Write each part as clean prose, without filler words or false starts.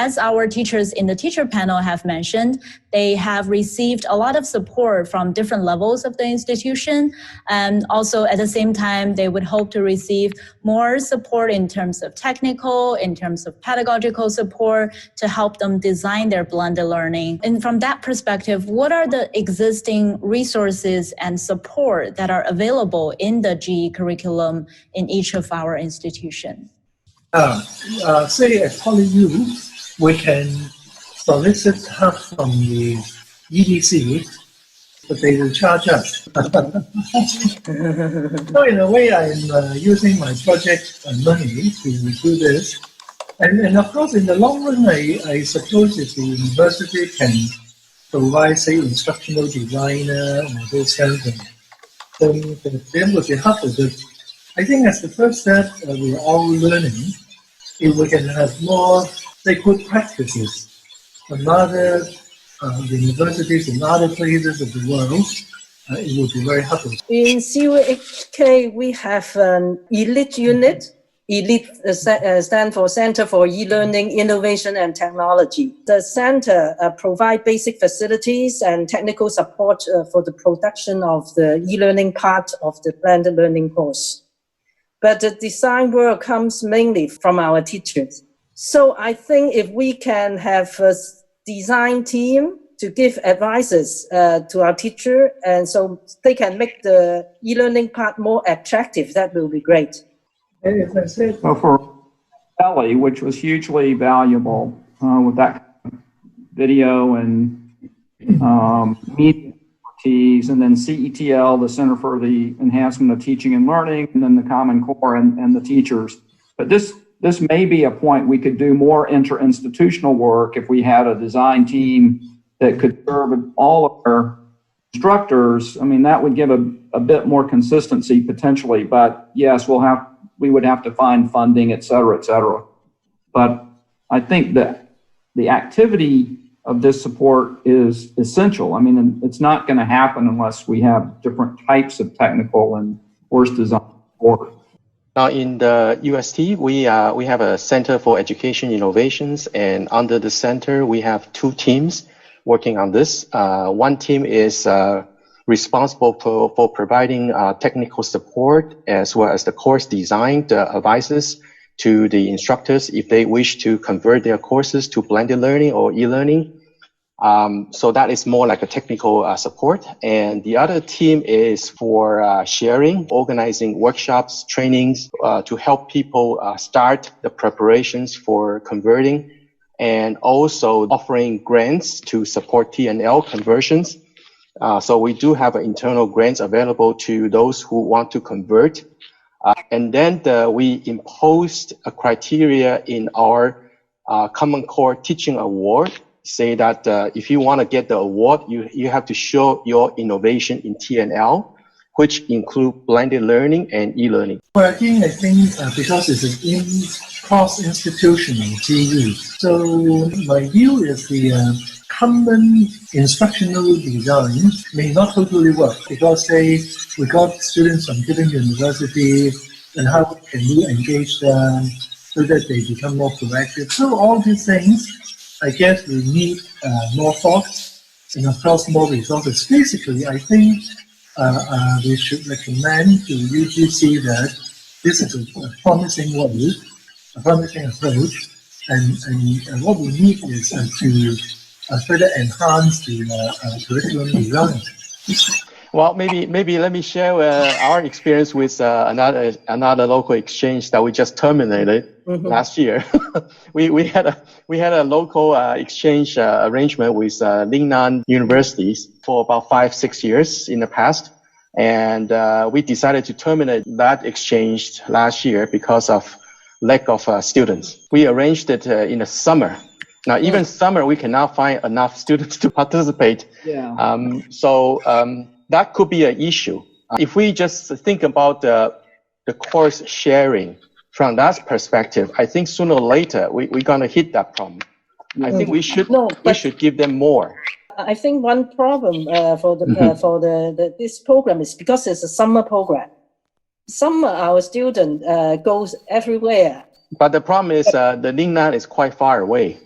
as our teachers in the teacher panel have mentioned, they have received a lot of support from different levels of the institution. And also at the same time, they would hope to receive more support in terms of technical, in terms of pedagogical support to help them design their blended learning. And from that perspective, what are the existing resources and support that are available in the GE curriculum in each of our institutions? Say at PolyU, we can solicit help from the EDC, but they will charge us. So in a way, I'm using my project money to do this. And of course, in the long run, I suppose if the university can provide, say, instructional designer or those kinds of things, then would be helpful. But I think as the first step, we're all learning. If we can have more, say, good practices from other universities in other places of the world, it would be very helpful. In CUHK, we have an elite unit. ELITE stands for Center for E-Learning, Innovation and Technology. The center provides basic facilities and technical support for the production of the e-learning part of the blended learning course. But the design work comes mainly from our teachers. So I think if we can have a design team to give advices to our teacher, and so they can make the e-learning part more attractive, that will be great. As I said, So for Ellie, which was hugely valuable with that video and media expertise, and then CETL, the Center for the Enhancement of Teaching and Learning, and then the Common Core and the teachers. But this may be a point we could do more inter-institutional work if we had a design team that could serve all of our instructors. I mean, that would give a bit more consistency potentially, but yes, we would have to find funding, et cetera, et cetera. But I think that the activity of this support is essential. I mean, it's not going to happen unless we have different types of technical and course design support. Now, in the UST, we have a Center for Education Innovations, and under the center, we have two teams working on this. One team is responsible for providing technical support as well as the course design, the advices to the instructors if they wish to convert their courses to blended learning or e-learning. So that is more like a technical support. And the other team is for sharing, organizing workshops, trainings to help people start the preparations for converting, and also offering grants to support T&L conversions. So we do have internal grants available to those who want to convert. And then we imposed a criteria in our Common Core Teaching Award, say that if you want to get the award, you have to show your innovation in T&L, which include blended learning and e-learning. Working, I think, because it's an cross-institutional GE. So my view is the common instructional design may not totally work, because say we got students from different universities, and how can we engage them so that they become more proactive? So all these things, I guess we need more thought and of course more resources. Basically, I think we should recommend to UGC that this is a promising way, a promising approach, and what we need is to further enhance the curriculum design. Well, maybe let me share our experience with another local exchange that we just terminated last year. we had a local exchange arrangement with Leung universities for about 5-6 years in the past, and we decided to terminate that exchange last year because of lack of students. We arranged it in the summer. Now, even summer, we cannot find enough students to participate. Yeah. That could be an issue. If we just think about the course sharing from that perspective, I think sooner or later we're going to hit that problem. I think we should give them more. I think one problem for this program is because it's a summer program. Summer, our student goes everywhere. But the problem is the Leung is quite far away.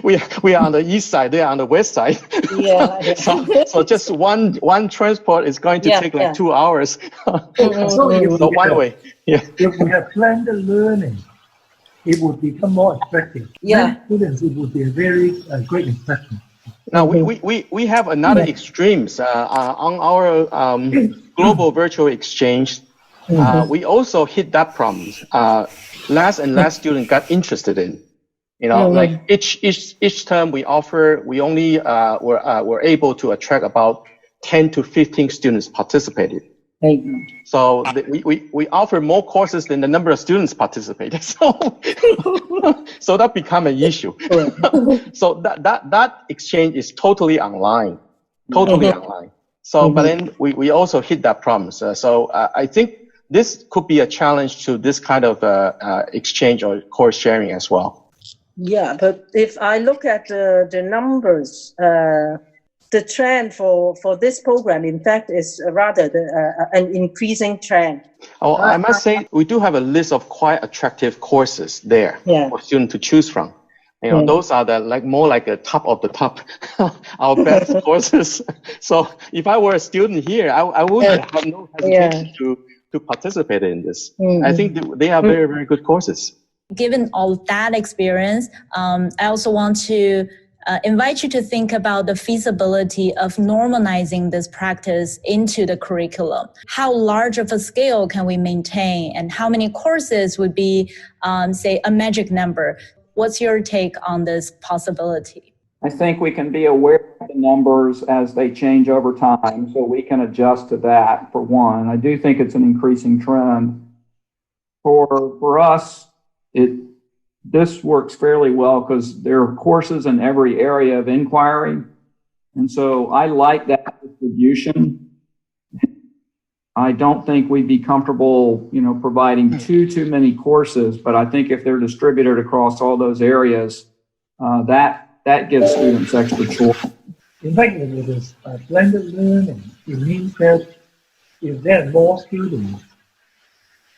we are on the east side, they are on the west side. Yeah. So just one transport is going to take like 2 hours. So One way. Yeah. If we have blended learning, it would become more attractive. Yeah. Many students, it would be a very great impression. Now we have another extremes on our global virtual exchange. We also hit that problem. Less and less students got interested in. Like each term we offer, we only were able to attract about 10 to 15 students participated. So we offer more courses than the number of students participated. So that become an issue. So that exchange is totally online, online. So but then we also hit that problem. So I think this could be a challenge to this kind of exchange or course sharing as well. Yeah, but if I look at the numbers, the trend for this program, in fact, is rather an increasing trend. Oh, I must say, we do have a list of quite attractive courses there for students to choose from. Those are more like a top of the top, our best courses. So if I were a student here, I would have no hesitation to participate in this. I think they are very, very good courses. Given all that experience, I also want to invite you to think about the feasibility of normalizing this practice into the curriculum. How large of a scale can we maintain, and how many courses would be, say, a magic number? What's your take on this possibility? I think we can be aware of the numbers as they change over time, so we can adjust to that, for one. I do think it's an increasing trend. For us, this works fairly well because there are courses in every area of inquiry. And so I like that distribution. I don't think we'd be comfortable, providing too many courses, but I think if they're distributed across all those areas, that gives students extra choice. In fact, if it is blended learning, it means that if there are more students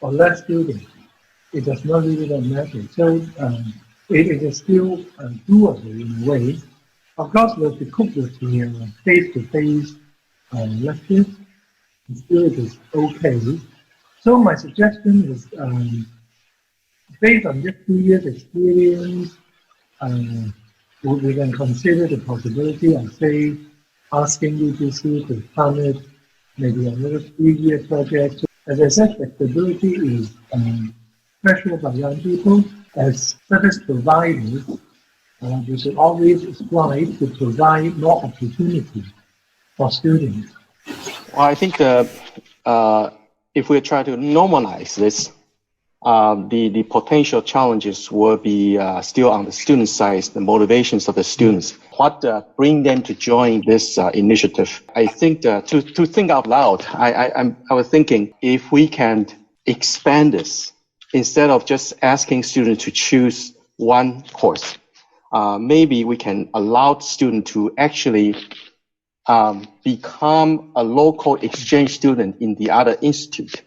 or less students, it does not really matter. So it is still doable in a way. Of course, we have to cope with the face-to-face lectures. Still, it is okay. So my suggestion is, based on this 2 years experience, we can consider the possibility of, say, asking UGC to permit maybe another 3-year project. So, as I said, flexibility is pressure by young people. As service providers, we should always strive to provide more opportunity for students. Well, I think if we try to normalize this, the potential challenges will be still on the student side, the motivations of the students. What bring them to join this initiative? I think to think out loud, I was thinking if we can expand this instead of just asking students to choose one course, maybe we can allow students to actually become a local exchange student in the other institute.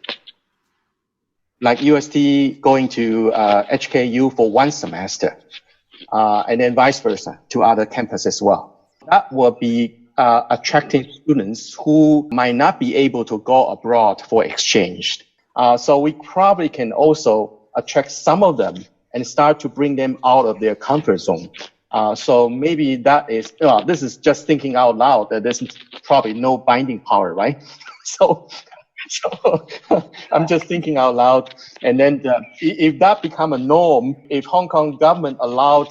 Like UST going to HKU for 1 semester, and then vice versa to other campuses as well. That will be attracting students who might not be able to go abroad for exchange. So we probably can also attract some of them and start to bring them out of their comfort zone. So maybe that is, this is just thinking out loud, that there's probably no binding power, right? So I'm just thinking out loud. And then if that become a norm, if Hong Kong government allowed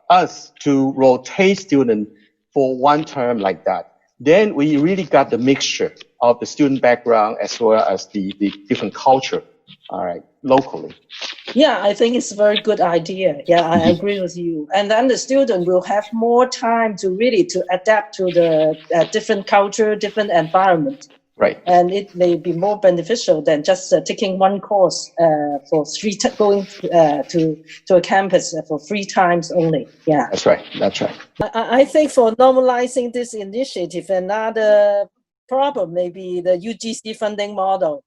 us to rotate students for 1 term like that, then we really got the mixture of the student background as well as the different culture, all right, locally. Yeah, I think it's a very good idea. Yeah, I agree with you. And then the student will have more time to really to adapt to the different culture, different environment. Right. And it may be more beneficial than just taking one course for going to a campus for 3 times only. Yeah. That's right. That's right. I think for normalizing this initiative, another problem may be the UGC funding model.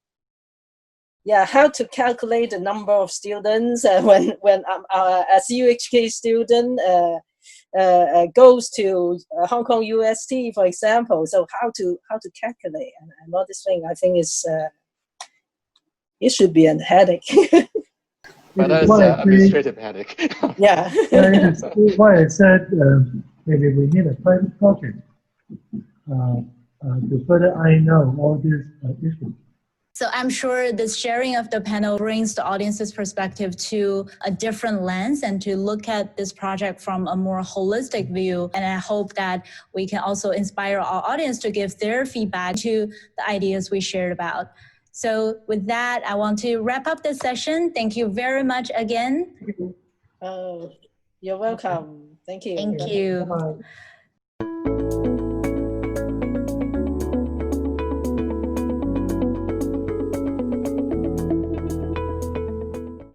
yeah, how to calculate the number of students when a CUHK student goes to Hong Kong UST, for example. So how to calculate and all this thing, I think is it should be a headache. But that's administrative headache. Yeah. It's why I said maybe we need a private project to further iron out all these issues. So I'm sure this sharing of the panel brings the audience's perspective to a different lens and to look at this project from a more holistic view. And I hope that we can also inspire our audience to give their feedback to the ideas we shared about. So with that, I want to wrap up this session. Thank you very much again. You're welcome. Thank you. Thank you. Bye-bye.